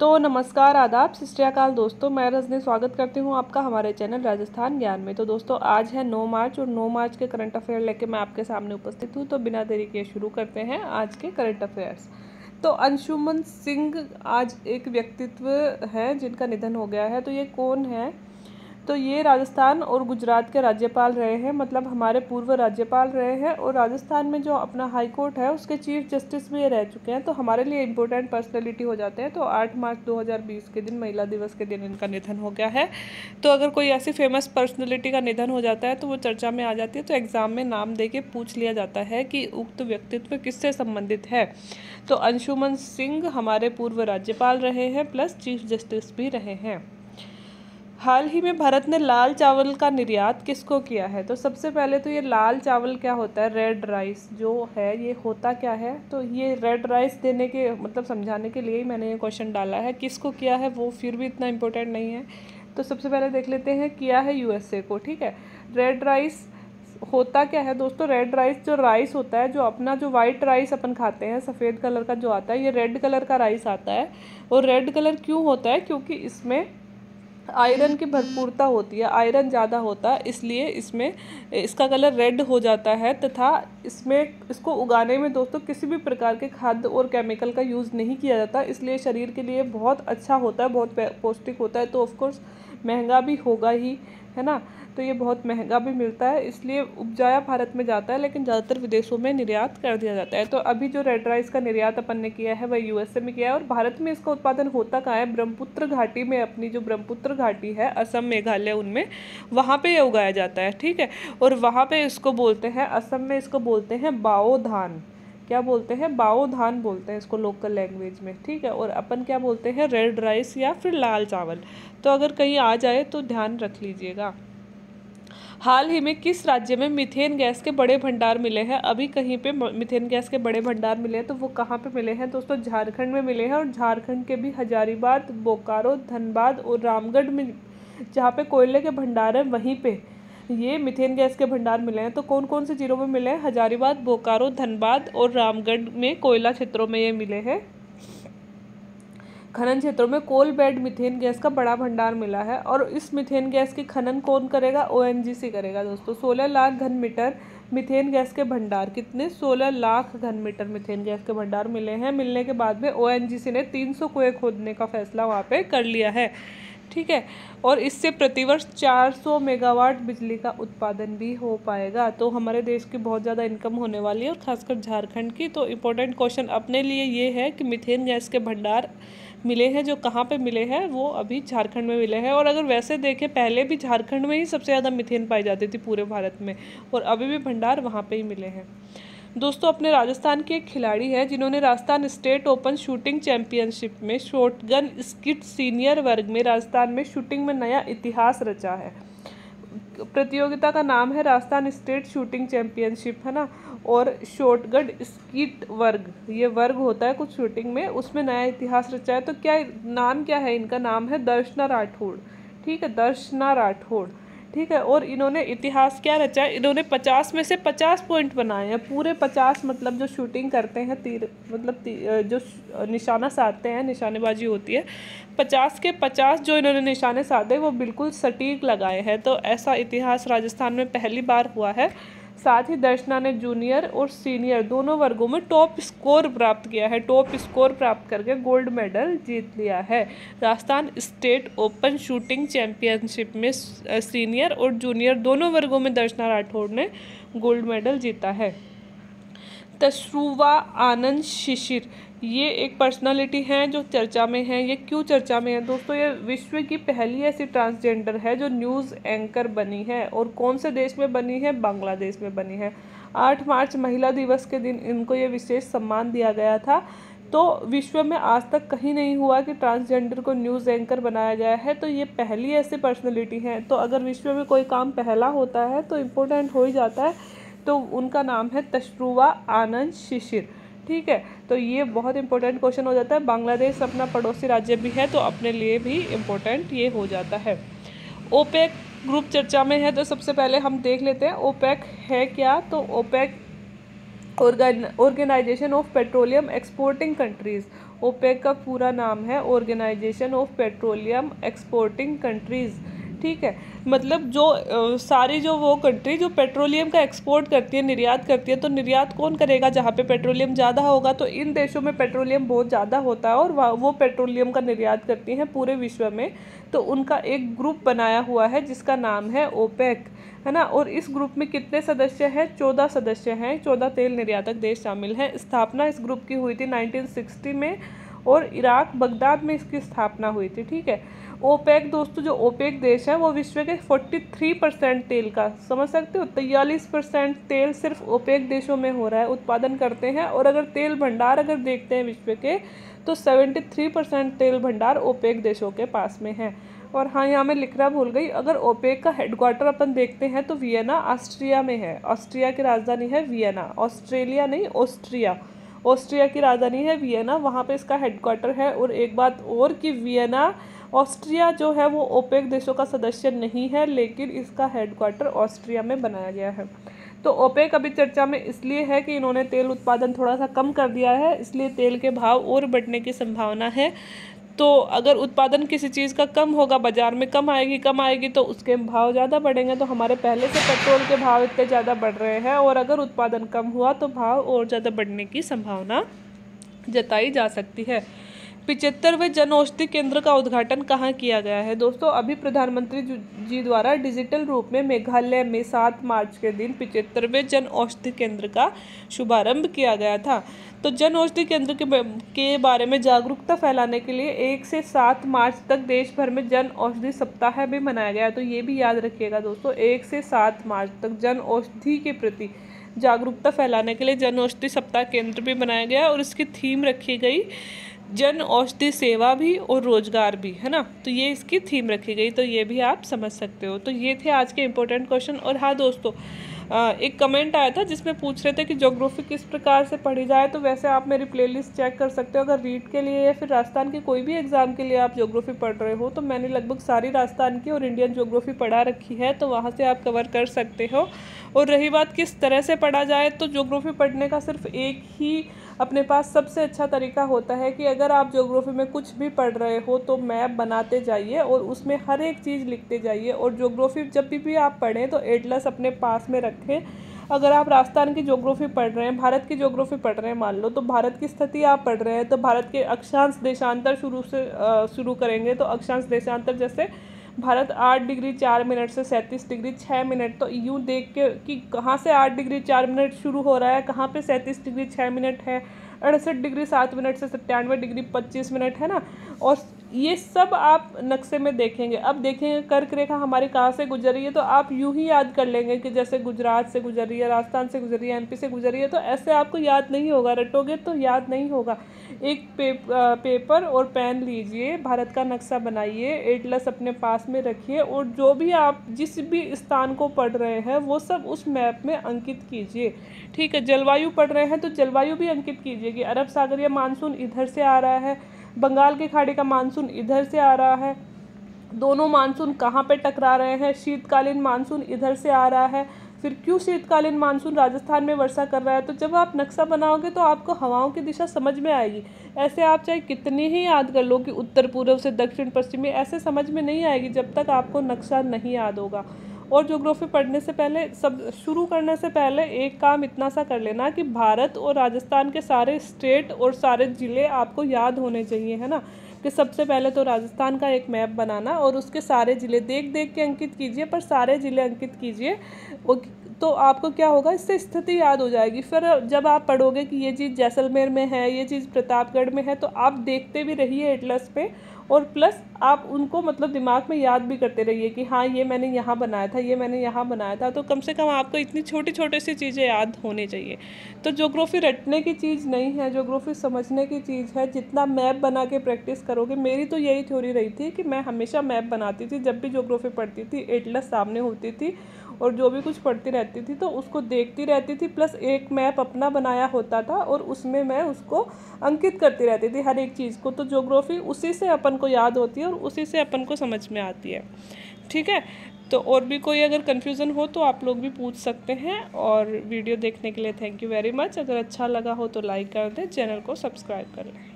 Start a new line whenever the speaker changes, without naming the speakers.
तो नमस्कार, आदाब, सत श्री अकाल दोस्तों। मैं रजनी स्वागत करती हूँ आपका हमारे चैनल राजस्थान ज्ञान में। तो दोस्तों आज है 9 मार्च और 9 मार्च के करंट अफेयर लेके मैं आपके सामने उपस्थित हूँ। तो बिना देरी के शुरू करते हैं आज के करंट अफेयर्स। तो अंशुमन सिंह आज एक व्यक्तित्व है जिनका निधन हो गया है। तो ये कौन है? तो ये राजस्थान और गुजरात के राज्यपाल रहे हैं, मतलब हमारे पूर्व राज्यपाल रहे हैं। और राजस्थान में जो अपना हाई कोर्ट है उसके चीफ जस्टिस भी ये रह चुके हैं। तो हमारे लिए इम्पोर्टेंट पर्सनैलिटी हो जाते हैं। तो 8 मार्च 2020 के दिन, महिला दिवस के दिन, इनका निधन हो गया है। तो अगर कोई ऐसी फेमस पर्सनैलिटी का निधन हो जाता है तो वो चर्चा में आ जाती है। तो एग्जाम में नाम दे के पूछ लिया जाता है कि उक्त व्यक्तित्व किससे संबंधित है। तो अंशुमन सिंह हमारे पूर्व राज्यपाल रहे हैं, प्लस चीफ जस्टिस भी रहे हैं। हाल ही में भारत ने लाल चावल का निर्यात किसको किया है? तो सबसे पहले तो ये लाल चावल क्या होता है, रेड राइस जो है ये होता क्या है? तो ये रेड राइस देने के मतलब समझाने के लिए ही मैंने ये क्वेश्चन डाला है। किसको किया है वो फिर भी इतना इम्पोर्टेंट नहीं है। तो सबसे पहले देख लेते हैं, किया है यूएसए को। ठीक है, रेड राइस होता क्या है दोस्तों? रेड राइस जो राइस होता है, जो अपना जो वाइट राइस अपन खाते हैं सफ़ेद कलर का जो आता है, ये रेड कलर का राइस आता है। और रेड कलर क्यों होता है? क्योंकि इसमें आयरन की भरपूरता होती है, आयरन ज़्यादा होता है, इसलिए इसमें इसका कलर रेड हो जाता है। तथा इसको उगाने में दोस्तों किसी भी प्रकार के खाद्य और केमिकल का यूज़ नहीं किया जाता, इसलिए शरीर के लिए बहुत अच्छा होता है, बहुत पौष्टिक होता है। तो ऑफकोर्स महंगा भी होगा ही, है ना। तो ये बहुत महंगा भी मिलता है, इसलिए उपजाया भारत में जाता है, लेकिन ज़्यादातर विदेशों में निर्यात कर दिया जाता है। तो अभी जो रेड राइस का निर्यात अपन ने किया है वह यूएसए में किया है। और भारत में इसका उत्पादन होता कहाँ है? ब्रह्मपुत्र घाटी में, अपनी जो ब्रह्मपुत्र घाटी है असम मेघालय उनमें, वहाँ पे ये उगाया जाता है। ठीक है, और वहाँ पे इसको बोलते हैं, असम में इसको बोलते हैं बाओ धान। क्या बोलते हैं? बाओ धान बोलते हैं इसको लोकल लैंग्वेज में। ठीक है, और अपन क्या बोलते हैं? रेड राइस या फिर लाल चावल। तो अगर कहीं आ जाए तो ध्यान रख लीजिएगा। हाल ही में किस राज्य में मीथेन गैस के बड़े भंडार मिले हैं? अभी कहीं पे मीथेन गैस के बड़े भंडार मिले हैं, तो वो कहाँ पे मिले हैं दोस्तों? झारखंड में मिले हैं। और झारखंड के भी हजारीबाग, बोकारो, धनबाद और रामगढ़ में जहाँ पे कोयले के भंडार हैं वहीं पे ये मीथेन गैस के भंडार मिले हैं। तो कौन कौन से जिलों में मिले हैं? हजारीबाग, बोकारो, धनबाद और रामगढ़ में कोयला क्षेत्रों में ये मिले हैं। खनन क्षेत्रों में कोल बेड मीथेन गैस का बड़ा भंडार मिला है। और इस मीथेन गैस की खनन कौन करेगा? ओएनजीसी करेगा दोस्तों। 16 लाख घन मीटर मीथेन गैस के भंडार, कितने? 16 लाख घन मीटर मीथेन गैस के भंडार मिले हैं। मिलने के बाद में ओएनजीसी ने 300 कुएं खोदने का फैसला वहाँ पे कर लिया है। ठीक है, और इससे प्रतिवर्ष 400 मेगावाट बिजली का उत्पादन भी हो पाएगा। तो हमारे देश की बहुत ज़्यादा इनकम होने वाली है, और खासकर झारखंड की। तो इम्पोर्टेंट क्वेश्चन अपने लिए ये है कि मीथेन गैस के भंडार मिले हैं, जो कहाँ पे मिले हैं? वो अभी झारखंड में मिले हैं। और अगर वैसे देखें, पहले भी झारखंड में ही सबसे ज़्यादा मीथेन पाई जाती थी पूरे भारत में, और अभी भी भंडार वहाँ पे ही मिले हैं। दोस्तों अपने राजस्थान के एक खिलाड़ी है जिन्होंने Rajasthan state open shooting championship में शॉटगन स्किट सीनियर वर्ग में राजस्थान में शूटिंग में नया इतिहास रचा है। प्रतियोगिता का नाम है राजस्थान स्टेट शूटिंग चैंपियनशिप, है ना। और शॉटगन स्किट वर्ग, ये वर्ग होता है कुछ शूटिंग में, उसमें नया इतिहास रचा है। तो क्या नाम क्या है इनका? नाम है दर्शना राठौड़। ठीक है, दर्शना राठौड़। ठीक है, और इन्होंने इतिहास क्या रचा है? इन्होंने 50 में से 50 पॉइंट बनाए हैं, पूरे 50। मतलब जो शूटिंग करते हैं, तीर मतलब जो निशाना साधते हैं, निशानेबाजी होती है, 50 के 50 जो इन्होंने निशाने साधे वो बिल्कुल सटीक लगाए हैं। तो ऐसा इतिहास राजस्थान में पहली बार हुआ है। साथ ही दर्शना ने जूनियर और सीनियर दोनों वर्गों में टॉप स्कोर प्राप्त किया है। टॉप स्कोर प्राप्त करके गोल्ड मेडल जीत लिया है। Rajasthan state open shooting championship में सीनियर और जूनियर दोनों वर्गों में दर्शना राठौड़ ने गोल्ड मेडल जीता है। तशरुवा आनंद शिशिर, ये एक पर्सनालिटी है जो चर्चा में है। ये क्यों चर्चा में है दोस्तों? ये विश्व की पहली ऐसी ट्रांसजेंडर है जो न्यूज़ एंकर बनी है। और कौन से देश में बनी है? बांग्लादेश में बनी है। 8 मार्च महिला दिवस के दिन इनको ये विशेष सम्मान दिया गया था। तो विश्व में आज तक कहीं नहीं हुआ कि ट्रांसजेंडर को न्यूज़ एंकर बनाया गया है। तो ये पहली ऐसी पर्सनैलिटी है। तो अगर विश्व में कोई काम पहला होता है तो इम्पोर्टेंट हो ही जाता है। तो उनका नाम है तशरुवा आनंद शिशिर। ठीक है, तो ये बहुत इंपॉर्टेंट क्वेश्चन हो जाता है। बांग्लादेश अपना पड़ोसी राज्य भी है, तो अपने लिए भी इम्पोर्टेंट ये हो जाता है। ओपेक ग्रुप चर्चा में है, तो सबसे पहले हम देख लेते हैं ओपेक है क्या। तो OPEC organization of petroleum exporting countries, OPEC का पूरा नाम है organization of petroleum exporting countries. ठीक है, मतलब जो सारी जो वो कंट्री जो पेट्रोलियम का एक्सपोर्ट करती है, निर्यात करती है, तो निर्यात कौन करेगा? जहाँ पे पेट्रोलियम ज़्यादा होगा, तो इन देशों में पेट्रोलियम बहुत ज़्यादा होता है और वो पेट्रोलियम का निर्यात करती हैं पूरे विश्व में। तो उनका एक ग्रुप बनाया हुआ है जिसका नाम है ओपेक, है ना। और इस ग्रुप में कितने सदस्य हैं? 14 सदस्य हैं, 14 तेल निर्यातक देश शामिल हैं। स्थापना इस ग्रुप की हुई थी 1960 में और इराक बगदाद में इसकी स्थापना हुई थी। ठीक है, ओपेक दोस्तों, जो ओपेक देश है वो विश्व के 43% तेल का, समझ सकते हो, 43% तेल सिर्फ ओपेक देशों में हो रहा है, उत्पादन करते हैं। और अगर तेल भंडार अगर देखते हैं विश्व के, तो 73% तेल भंडार ओपेक देशों के पास में है। और हाँ, यहाँ मैं लिखना भूल गई, अगर ओपेक का हेडक्वार्टर अपन देखते हैं तो वियना ऑस्ट्रिया में है। ऑस्ट्रिया की राजधानी है वियना, ऑस्ट्रेलिया नहीं, ऑस्ट्रिया। ऑस्ट्रिया की राजधानी है वियना, वहाँ पे इसका हेडक्वार्टर है। और एक बात और कि वियना ऑस्ट्रिया जो है वो ओपेक देशों का सदस्य नहीं है, लेकिन इसका हेडक्वार्टर ऑस्ट्रिया में बनाया गया है। तो ओपेक अभी चर्चा में इसलिए है कि इन्होंने तेल उत्पादन थोड़ा सा कम कर दिया है, इसलिए तेल के भाव और बढ़ने की संभावना है। तो अगर उत्पादन किसी चीज़ का कम होगा, बाजार में कम आएगी तो उसके भाव ज़्यादा बढ़ेंगे। तो हमारे पहले से पेट्रोल के भाव इतने ज़्यादा बढ़ रहे हैं और अगर उत्पादन कम हुआ तो भाव और ज़्यादा बढ़ने की संभावना जताई जा सकती है। 75वें जन औषधि केंद्र का उद्घाटन कहाँ किया गया है? दोस्तों, अभी प्रधानमंत्री जी द्वारा डिजिटल रूप में मेघालय में 7 मार्च के दिन 75वें जन औषधि केंद्र का शुभारंभ किया गया था। तो जन औषधि केंद्र के बारे में जागरूकता फैलाने के लिए 1 से 7 मार्च तक देश भर में जन औषधि सप्ताह भी मनाया गया। तो ये भी याद रखिएगा दोस्तों, 1 से 7 मार्च तक जन औषधि के प्रति जागरूकता फैलाने के लिए जन औषधि सप्ताह केंद्र भी बनाया गया और इसकी थीम रखी गई जन औषधि सेवा भी और रोजगार भी, है ना। तो ये इसकी थीम रखी गई, तो ये भी आप समझ सकते हो। तो ये थे आज के इम्पोर्टेंट क्वेश्चन। और हाँ दोस्तों, एक कमेंट आया था जिसमें पूछ रहे थे कि ज्योग्राफी किस प्रकार से पढ़ी जाए। तो वैसे आप मेरी प्लेलिस्ट चेक कर सकते हो, अगर रीट के लिए या फिर राजस्थान के कोई भी एग्जाम के लिए आप ज्योग्राफी पढ़ रहे हो, तो मैंने लगभग सारी राजस्थान की और इंडियन ज्योग्राफी पढ़ा रखी है, तो वहाँ से आप कवर कर सकते हो। और रही बात किस तरह से पढ़ा जाए, तो ज्योग्राफी पढ़ने का सिर्फ एक ही अपने पास सबसे अच्छा तरीका होता है कि अगर आप ज्योग्राफी में कुछ भी पढ़ रहे हो तो मैप बनाते जाइए और उसमें हर एक चीज़ लिखते जाइए। और ज्योग्राफी जब भी आप पढ़ें तो एटलस अपने पास में रखें। अगर आप राजस्थान की ज्योग्राफी पढ़ रहे हैं, भारत की ज्योग्राफी पढ़ रहे हैं मान लो, तो भारत की स्थिति आप पढ़ रहे हैं, तो भारत के अक्षांश देशांतर शुरू करेंगे। तो अक्षांश देशांतर जैसे भारत 8 डिग्री 4 मिनट से 37 डिग्री 6 मिनट, तो यूँ देख के कि कहाँ से 8 डिग्री 4 मिनट शुरू हो रहा है, कहाँ पे 37 डिग्री 6 मिनट है, 68 डिग्री 7 मिनट से 97 डिग्री 25 मिनट, है ना। और ये सब आप नक्शे में देखेंगे। अब देखेंगे कर्क रेखा हमारी कहाँ से गुजर रही है, तो आप यूं ही याद कर लेंगे कि जैसे गुजरात से गुजर रही है, राजस्थान से गुजर रही है, एमपी से गुजर रही है। तो ऐसे आपको याद नहीं होगा, रटोगे तो याद नहीं होगा। एक पेपर और पेन लीजिए, भारत का नक्शा बनाइए, एटलस अपने पास में रखिए और जो भी आप जिस भी स्थान को पढ़ रहे हैं वो सब उस मैप में अंकित कीजिए। ठीक है, जलवायु पढ़ रहे हैं तो जलवायु भी अंकित कीजिए कि अरब सागरीय मानसून इधर से आ रहा है, बंगाल की खाड़ी का मानसून इधर से आ रहा है, दोनों मानसून कहाँ पे टकरा रहे हैं, शीतकालीन मानसून इधर से आ रहा है, फिर क्यों शीतकालीन मानसून राजस्थान में वर्षा कर रहा है। तो जब आप नक्शा बनाओगे तो आपको हवाओं की दिशा समझ में आएगी। ऐसे आप चाहे कितनी ही याद कर लो कि उत्तर पूर्व से दक्षिण पश्चिमी, ऐसे समझ में नहीं आएगी जब तक आपको नक्शा नहीं याद होगा। और ज्योग्राफी पढ़ने से पहले, सब शुरू करने से पहले एक काम इतना सा कर लेना कि भारत और राजस्थान के सारे स्टेट और सारे ज़िले आपको याद होने चाहिए, है ना। कि सबसे पहले तो राजस्थान का एक मैप बनाना और उसके सारे ज़िले देख देख के अंकित कीजिए, पर सारे ज़िले अंकित कीजिए। तो आपको क्या होगा, इससे स्थिति याद हो जाएगी। फिर जब आप पढ़ोगे कि ये चीज़ जैसलमेर में है, ये चीज़ प्रतापगढ़ में है, तो आप देखते भी रहिए एटलस पे, और प्लस आप उनको मतलब दिमाग में याद भी करते रहिए कि हाँ ये मैंने यहाँ बनाया था, ये मैंने यहाँ बनाया था। तो कम से कम आपको इतनी छोटी छोटी सी चीज़ें याद होनी चाहिए। तो ज्योग्राफी रटने की चीज़ नहीं है, ज्योग्राफी समझने की चीज़ है। जितना मैप बना के प्रैक्टिस करोगे, मेरी तो यही थ्योरी रही थी कि मैं हमेशा मैप बनाती थी जब भी ज्योग्राफी पढ़ती थी, एटलस सामने होती थी और जो भी कुछ पढ़ती रहती थी तो उसको देखती रहती थी, प्लस एक मैप अपना बनाया होता था और उसमें मैं उसको अंकित करती रहती थी हर एक चीज़ को। तो ज्योग्राफी उसी से अपन को याद होती है और उसी से अपन को समझ में आती है। ठीक है, तो और भी कोई अगर कन्फ्यूज़न हो तो आप लोग भी पूछ सकते हैं। और वीडियो देखने के लिए थैंक यू वेरी मच। अगर अच्छा लगा हो तो लाइक कर दें, चैनल को सब्सक्राइब कर लें।